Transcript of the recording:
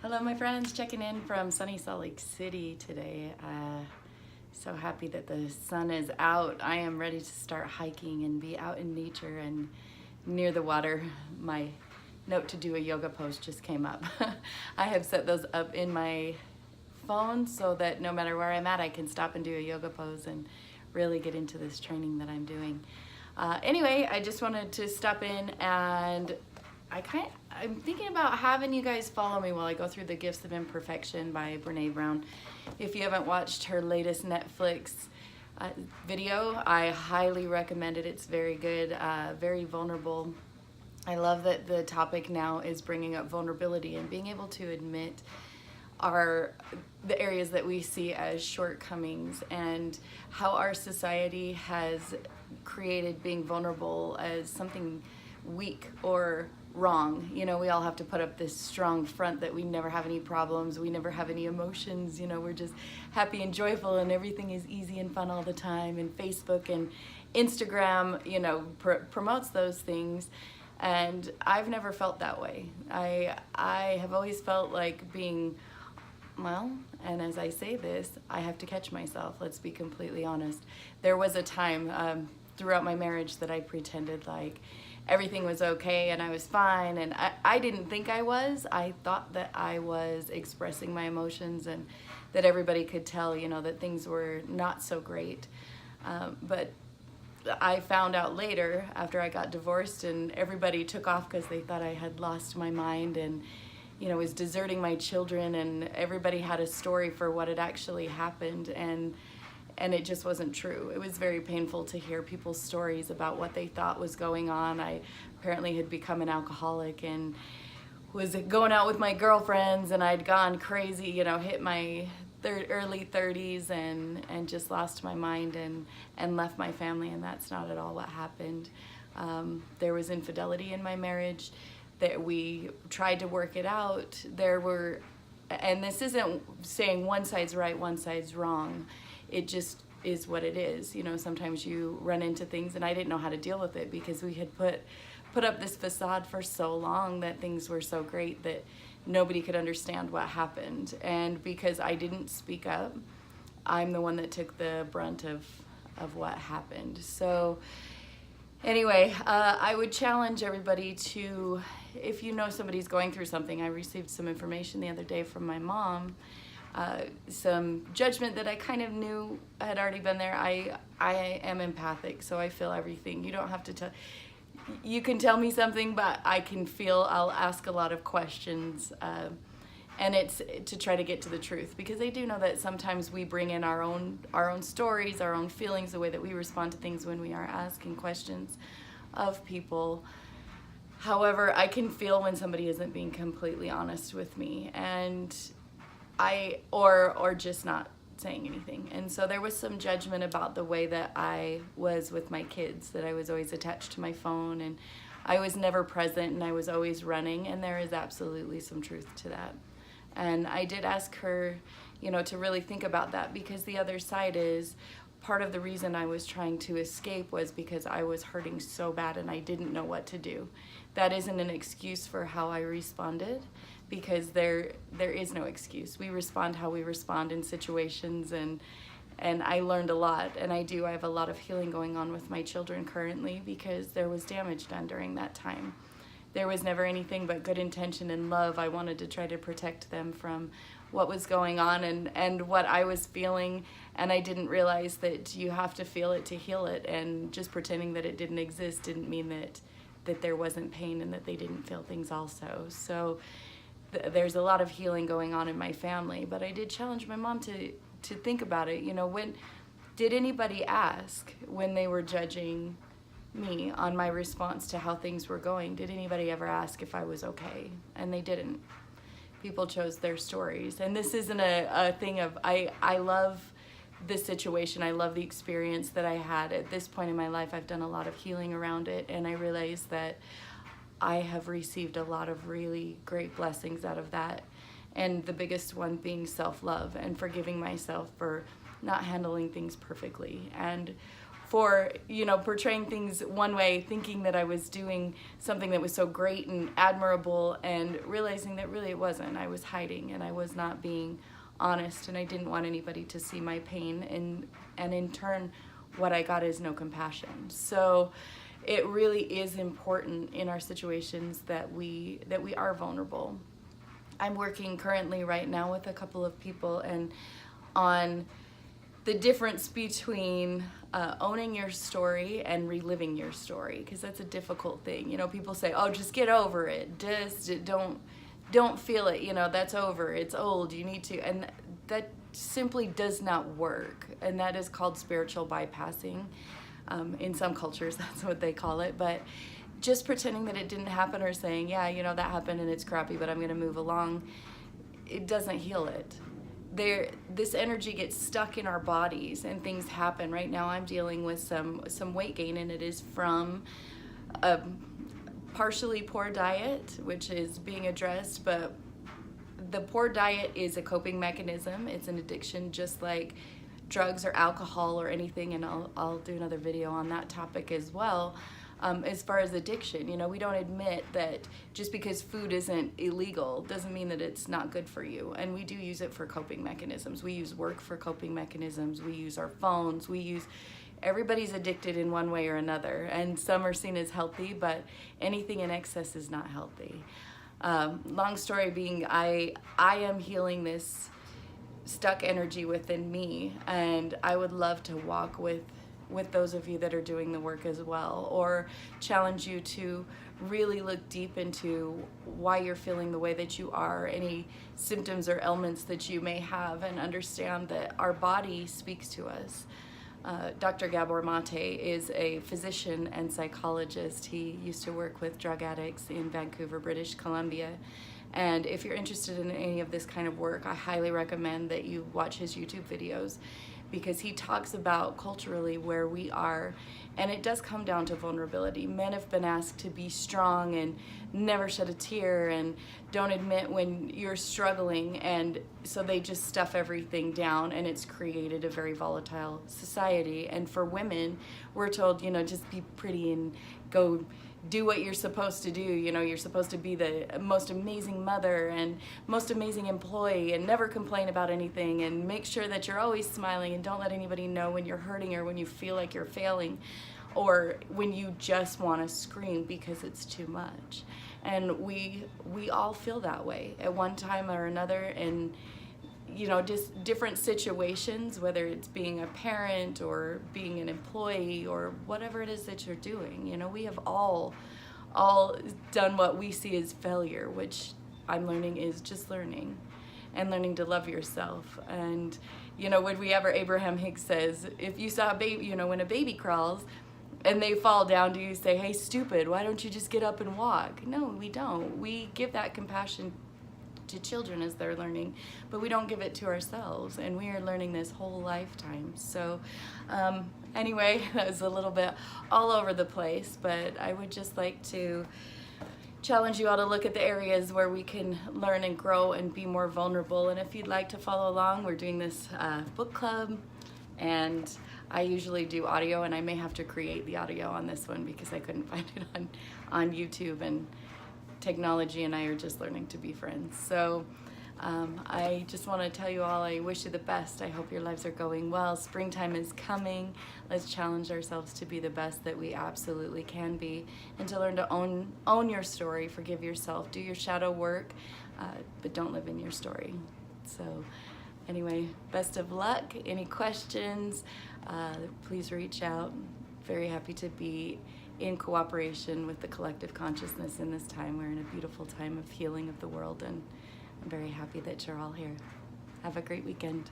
Hello my friends, checking in from sunny Salt Lake City today. So happy that the sun is out. I am ready to start hiking and be out in nature and near the water. My note to do a yoga pose just came up. I have set those up in my phone so that no matter where I'm at, I can stop and do a yoga pose and really get into this training that I'm doing. Anyway, I just wanted to stop in and I'm thinking about having you guys follow me while I go through The Gifts of Imperfection by Brené Brown. If you haven't watched her latest Netflix video, I highly recommend it. It's very good, very vulnerable. I love that the topic now is bringing up vulnerability and being able to admit the areas that we see as shortcomings and how our society has created being vulnerable as something weak or wrong. You know, we all have to put up this strong front that we never have any problems, we never have any emotions, you know, we're just happy and joyful and everything is easy and fun all the time. And Facebook and Instagram, you know, promotes those things. And I've never felt that way. I have always felt like being, well, and as I say this, I have to catch myself, let's be completely honest. There was a time throughout my marriage that I pretended like everything was okay and I was fine, and I didn't think I was. I thought that I was expressing my emotions and that everybody could tell, you know, that things were not so great. But I found out later, after I got divorced and everybody took off because they thought I had lost my mind and, you know, was deserting my children, and everybody had a story for what had actually happened, and it just wasn't true. It was very painful to hear people's stories about what they thought was going on. I apparently had become an alcoholic and was going out with my girlfriends, and I'd gone crazy, you know, hit my early 30s and just lost my mind and left my family, and that's not at all what happened. There was infidelity in my marriage that we tried to work it out. There were, and this isn't saying one side's right, one side's wrong. It just is what it is. You know, sometimes you run into things, and I didn't know how to deal with it because we had put up this facade for so long that things were so great that nobody could understand what happened. And because I didn't speak up, I'm the one that took the brunt of what happened. So anyway, I would challenge everybody to, if you know somebody's going through something, I received some information the other day from my mom, some judgment that I kind of knew had already been there. I am empathic, so I feel everything. You don't have to tell, you can tell me something, but I can feel, I'll ask a lot of questions, and it's to try to get to the truth, because I do know that sometimes we bring in our own stories, our own feelings, the way that we respond to things when we are asking questions of people. However, I can feel when somebody isn't being completely honest with me, and or just not saying anything. And so there was some judgment about the way that I was with my kids, that I was always attached to my phone and I was never present and I was always running, and there is absolutely some truth to that. And I did ask her, you know, to really think about that, because the other side is, part of the reason I was trying to escape was because I was hurting so bad and I didn't know what to do. That isn't an excuse for how I responded, because there is no excuse. We respond how we respond in situations, and I learned a lot, and I have a lot of healing going on with my children currently, because there was damage done during that time. There was never anything but good intention and love. I wanted to try to protect them from what was going on and what I was feeling, and I didn't realize that you have to feel it to heal it, and just pretending that it didn't exist didn't mean that there wasn't pain and that they didn't feel things also. So there's a lot of healing going on in my family, but I did challenge my mom to think about it. You know, when did anybody ask, when they were judging me on my response to how things were going, did anybody ever ask if I was okay? And they didn't. People chose their stories. And this isn't a thing of, I love this situation. I love the experience that I had. At this point in my life, I've done a lot of healing around it, and I realized that I have received a lot of really great blessings out of that. And the biggest one being self-love and forgiving myself for not handling things perfectly, and for, you know, portraying things one way, thinking that I was doing something that was so great and admirable, and realizing that really it wasn't. I was hiding, and I was not being honest, and I didn't want anybody to see my pain, and in turn what I got is no compassion. So it really is important in our situations that we are vulnerable. I'm working currently right now with a couple of people and on the difference between owning your story and reliving your story, because that's a difficult thing. You know, people say, oh, just get over it, just don't feel it, you know, that's over, it's old, you need to, and that simply does not work, and that is called spiritual bypassing. In some cultures that's what they call it, but just pretending that it didn't happen, or saying, yeah, you know, that happened and it's crappy, but I'm gonna move along, it doesn't heal it. This energy gets stuck in our bodies and things happen. Right now I'm dealing with some weight gain, and it is from a partially poor diet, which is being addressed, but the poor diet is a coping mechanism. It's an addiction, just like drugs or alcohol or anything, and I'll do another video on that topic as well. As far as addiction, you know, we don't admit that just because food isn't illegal doesn't mean that it's not good for you. And we do use it for coping mechanisms. We use work for coping mechanisms. We use our phones. Everybody's addicted in one way or another. And some are seen as healthy, but anything in excess is not healthy. Long story being, I am healing this stuck energy within me, and I would love to walk with those of you that are doing the work as well, or challenge you to really look deep into why you're feeling the way that you are, any symptoms or ailments that you may have, and understand that our body speaks to us. Dr. Gabor Mate is a physician and psychologist. He used to work with drug addicts in Vancouver, British Columbia. And if you're interested in any of this kind of work, I highly recommend that you watch his YouTube videos, because he talks about culturally where we are, and it does come down to vulnerability. Men have been asked to be strong and never shed a tear and don't admit when you're struggling, and so they just stuff everything down, and it's created a very volatile society. And for women, we're told, you know, just be pretty and go do what you're supposed to do. You know, you're supposed to be the most amazing mother and most amazing employee, and never complain about anything, and make sure that you're always smiling, and don't let anybody know when you're hurting or when you feel like you're failing, or when you just want to scream because it's too much. And we all feel that way at one time or another, and you know, just different situations, whether it's being a parent or being an employee or whatever it is that you're doing. You know, we have all done what we see as failure, which I'm learning is just learning, and learning to love yourself. And you know, Abraham Hicks says, if you saw a baby, you know, when a baby crawls and they fall down, do you say, hey, stupid, why don't you just get up and walk? No, we don't. We give that compassion to children as they're learning, but we don't give it to ourselves, and we are learning this whole lifetime. So anyway, that was a little bit all over the place, but I would just like to challenge you all to look at the areas where we can learn and grow and be more vulnerable. And if you'd like to follow along, we're doing this book club, and I usually do audio, and I may have to create the audio on this one because I couldn't find it on YouTube, and technology and I are just learning to be friends. So I just want to tell you all, I wish you the best. I hope your lives are going well. Springtime is coming. Let's challenge ourselves to be the best that we absolutely can be, and to learn to own your story, forgive yourself, do your shadow work, but don't live in your story. So anyway, best of luck. Any questions, please reach out. Very happy to be in cooperation with the collective consciousness in this time. We're in a beautiful time of healing of the world, and I'm very happy that you're all here. Have a great weekend.